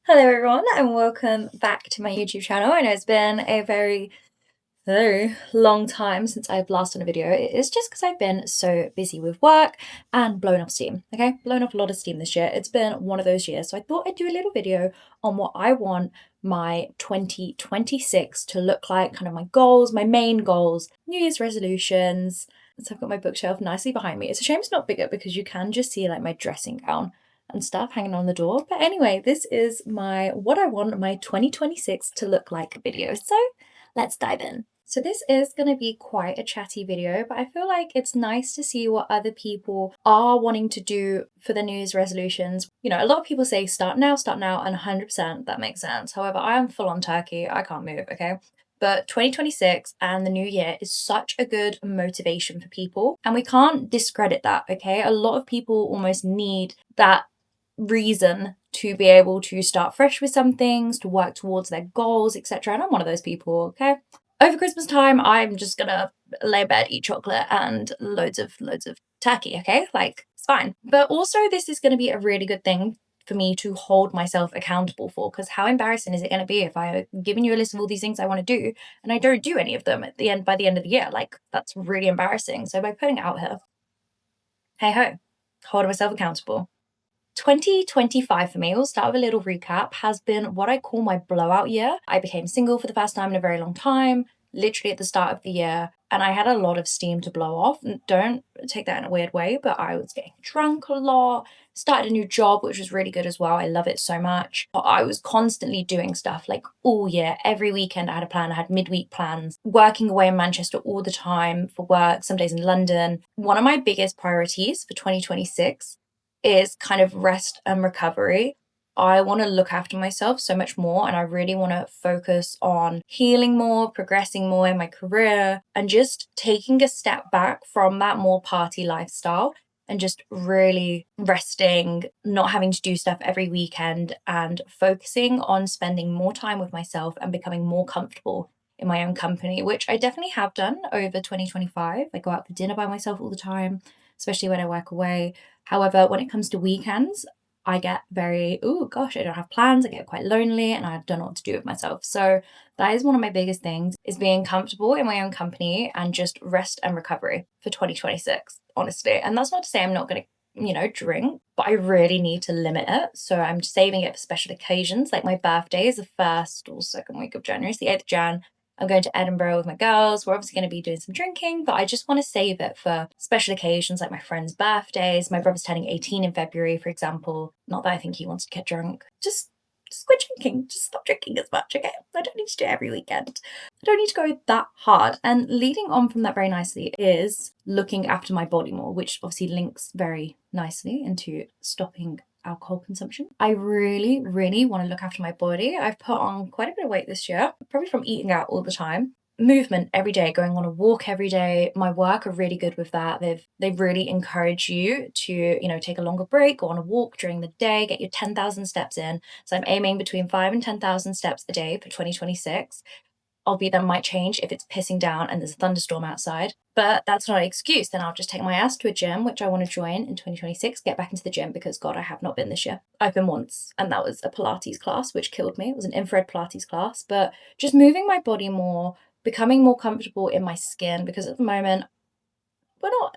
Hello everyone and welcome back to my YouTube channel. I know it's been a very long time since I've last done a video. It is just because I've been so busy with work and blown off steam, okay? Blown off a lot of steam this year. It's been one of those years. So I thought I'd do a little video on what I want my 2026 to look like, kind of my goals, my main goals, New Year's resolutions. So I've got my bookshelf nicely behind me. It's a shame it's not bigger because you can just see like my dressing gown and stuff hanging on the door. But anyway, this is what I want my 2026 to look like video. So let's dive in. So this is going to be quite a chatty video, but I feel like it's nice to see what other people are wanting to do for the New Year's resolutions. You know, a lot of people say start now, and 100% that makes sense. However, I am full on turkey. I can't move, okay? But 2026 and the new year is such a good motivation for people, and we can't discredit that, okay? A lot of people almost need that reason to be able to start fresh with some things, to work towards their goals, etc. And I'm one of those people, okay? Over Christmas time, I'm just gonna lay in bed, eat chocolate, and loads of turkey, okay? Like, it's fine. But also, this is gonna be a really good thing for me to hold myself accountable for, because how embarrassing is it going to be if I've given you a list of all these things I want to do and I don't do any of them by the end of the year? Like, that's really embarrassing. So by putting it out here, hey ho, hold myself accountable. 2025 for me, we'll start with a little recap, has been what I call my blowout year. I became single for the first time in a very long time, literally at the start of the year, and I had a lot of steam to blow off. Don't take that in a weird way, but I was getting drunk a lot, started a new job, which was really good as well. I love it so much. I was constantly doing stuff like all year, every weekend I had a plan. I had midweek plans, working away in Manchester all the time for work, some days in London. One of my biggest priorities for 2026 is kind of rest and recovery. I want to look after myself so much more, and I really want to focus on healing more, progressing more in my career, and just taking a step back from that more party lifestyle and just really resting, not having to do stuff every weekend, and focusing on spending more time with myself and becoming more comfortable in my own company, which I definitely have done over 2025. I go out for dinner by myself all the time, especially when I work away. However, when it comes to weekends, I get very, oh gosh, I don't have plans. I get quite lonely and I don't know what to do with myself. So that is one of my biggest things, is being comfortable in my own company and just rest and recovery for 2026, honestly. And that's not to say I'm not going to drink, but I really need to limit it. So I'm saving it for special occasions. Like my birthday is the first or second week of January, it's the 8th of Jan. I'm going to Edinburgh with my girls. We're obviously going to be doing some drinking, but I just want to save it for special occasions like my friends' birthdays. My brother's turning 18 in February, for example. Not that I think he wants to get drunk. Just quit drinking. Just stop drinking as much, okay? I don't need to do it every weekend. I don't need to go that hard. And leading on from that very nicely is looking after my body more, which obviously links very nicely into stopping alcohol consumption. I really, really want to look after my body. I've put on quite a bit of weight this year, probably from eating out all the time. Movement every day, going on a walk every day. My work are really good with that. They've really encouraged you to, take a longer break, go on a walk during the day, get your 10,000 steps in. So I'm aiming between 5 and 10,000 steps a day for 2026. Albeit that might change if it's pissing down and there's a thunderstorm outside. But that's not an excuse. Then I'll just take my ass to a gym, which I want to join in 2026, get back into the gym because, God, I have not been this year. I've been once, and that was a Pilates class, which killed me. It was an infrared Pilates class. But just moving my body more, becoming more comfortable in my skin, because at the moment, we're not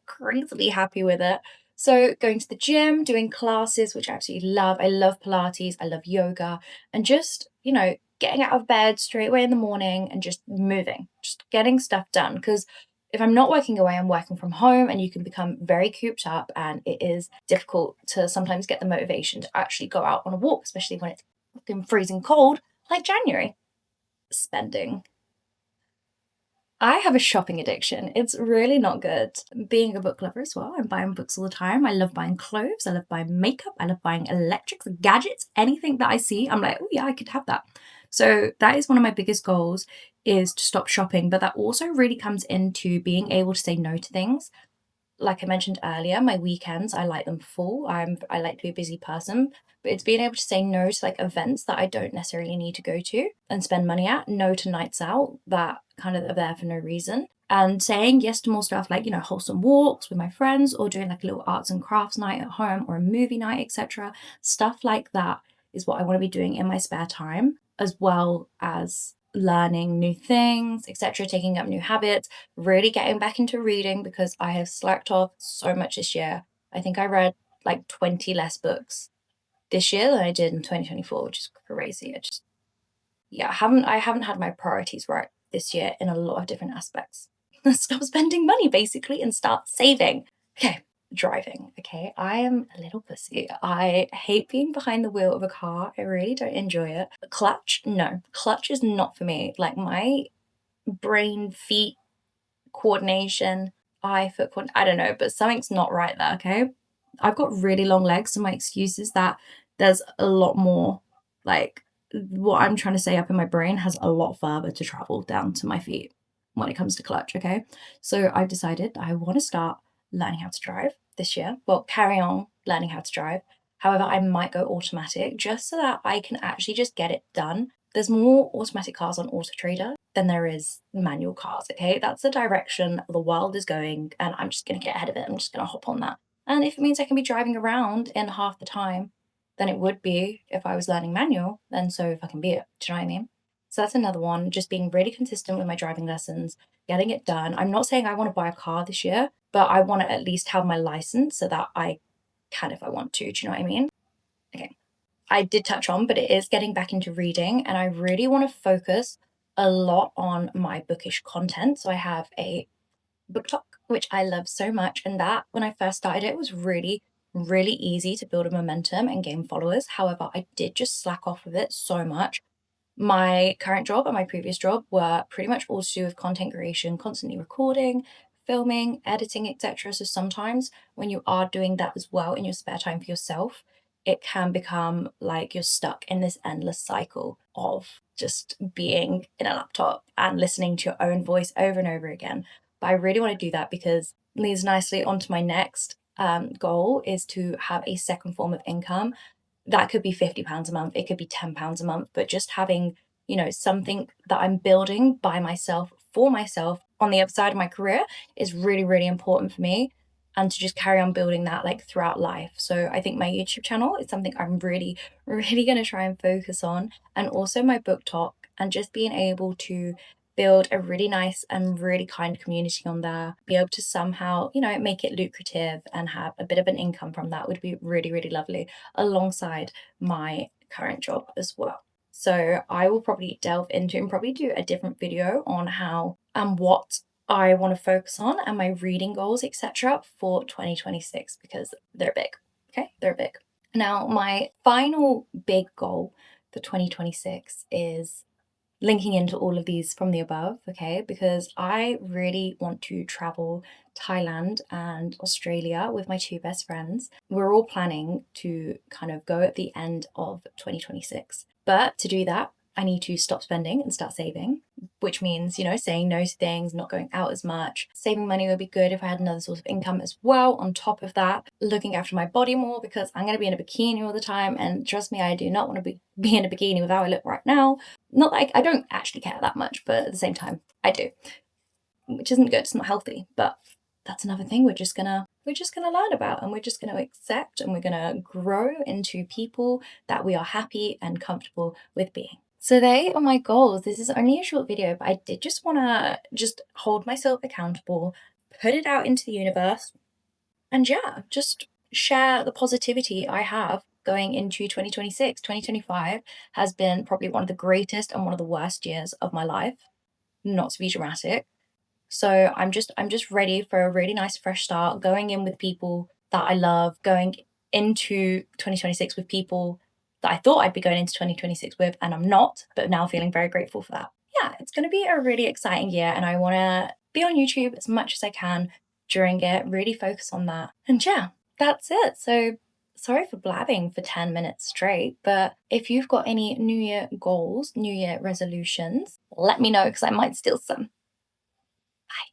crazily happy with it. So going to the gym, doing classes, which I absolutely love. I love Pilates, I love yoga, and just, getting out of bed straight away in the morning and just moving, just getting stuff done. Because if I'm not working away, I'm working from home, and you can become very cooped up, and it is difficult to sometimes get the motivation to actually go out on a walk, especially when it's fucking freezing cold, like January. Spending. I have a shopping addiction. It's really not good. Being a book lover as well, I'm buying books all the time. I love buying clothes. I love buying makeup. I love buying electrics, gadgets, anything that I see. I'm like, oh yeah, I could have that. So that is one of my biggest goals, is to stop shopping. But that also really comes into being able to say no to things. Like I mentioned earlier, my weekends, I like them full. I like to be a busy person, but it's being able to say no to like events that I don't necessarily need to go to and spend money at, no to nights out that kind of are there for no reason. And saying yes to more stuff like, wholesome walks with my friends, or doing like a little arts and crafts night at home, or a movie night, etc. Stuff like that is what I want to be doing in my spare time, as well as learning new things, etc., taking up new habits, really getting back into reading because I have slacked off so much this year. I think I read like 20 less books this year than I did in 2024, which is crazy. I haven't had my priorities right this year in a lot of different aspects. Stop spending money basically and start saving. Okay, driving. Okay, I am a little pussy. I hate being behind the wheel of a car. I really don't enjoy it. Clutch, no. Clutch is not for me. Like my brain, feet coordination, eye, foot I don't know, but something's not right there, okay? I've got really long legs, so my excuse is that there's a lot more, like, what I'm trying to say up in my brain has a lot further to travel down to my feet when it comes to clutch, okay? So I've decided I want to start learning how to drive this year. Well, carry on learning how to drive. However, I might go automatic just so that I can actually just get it done. There's more automatic cars on Auto Trader than there is manual cars, okay? That's the direction the world is going, and I'm just gonna get ahead of it. I'm just gonna hop on that. And if it means I can be driving around in half the time than it would be if I was learning manual, then so fucking be it. Do you know what I mean? So that's another one, just being really consistent with my driving lessons, getting it done. I'm not saying I want to buy a car this year, but I want to at least have my license so that I can if I want to. Do you know what I mean? Okay. I did touch on, but it is getting back into reading, and I really want to focus a lot on my bookish content. So I have a book talk, which I love so much, and that when I first started it was really, really easy to build a momentum and gain followers. However, I did just slack off with it so much. My current job and my previous job were pretty much all to do with content creation, constantly recording, filming, editing, etc. So sometimes when you are doing that as well in your spare time for yourself, it can become like you're stuck in this endless cycle of just being in a laptop and listening to your own voice over and over again. But I really want to do that because it leads nicely onto my next goal is to have a second form of income. That could be £50 a month, it could be £10 a month, but just having, something that I'm building by myself for myself on the other side of my career is really, really important for me. And to just carry on building that like throughout life. So I think my YouTube channel is something I'm really, really going to try and focus on. And also my book talk and just being able to build a really nice and really kind community on there, be able to somehow, make it lucrative and have a bit of an income from that would be really, really lovely alongside my current job as well. So I will probably delve into and probably do a different video on how and what I want to focus on and my reading goals, etc. for 2026 because they're big. Okay, they're big. Now, my final big goal for 2026 is linking into all of these from the above, okay? Because I really want to travel Thailand and Australia with my two best friends. We're all planning to kind of go at the end of 2026. But to do that, I need to stop spending and start saving, which means, saying no to things, not going out as much. Saving money would be good if I had another source of income as well. On top of that, looking after my body more because I'm going to be in a bikini all the time. And trust me, I do not want to be in a bikini with how I look right now. Not like I don't actually care that much, but at the same time, I do, which isn't good. It's not healthy, but that's another thing we're just gonna learn about, and we're just gonna accept, and we're gonna grow into people that we are happy and comfortable with being. So they are my goals. This is only a short video, but I did just want to just hold myself accountable, put it out into the universe, and yeah, just share the positivity I have going into 2026. 2025 has been probably one of the greatest and one of the worst years of my life, not to be dramatic. So I'm just ready for a really nice fresh start, going in with people that I love, going into 2026 with people that I thought I'd be going into 2026 with, and I'm not, but now feeling very grateful for that. Yeah, it's going to be a really exciting year, and I want to be on YouTube as much as I can during it, really focus on that. And yeah, that's it. So sorry for blabbing for 10 minutes straight, but if you've got any New Year goals, New Year resolutions, let me know because I might steal some. Bye.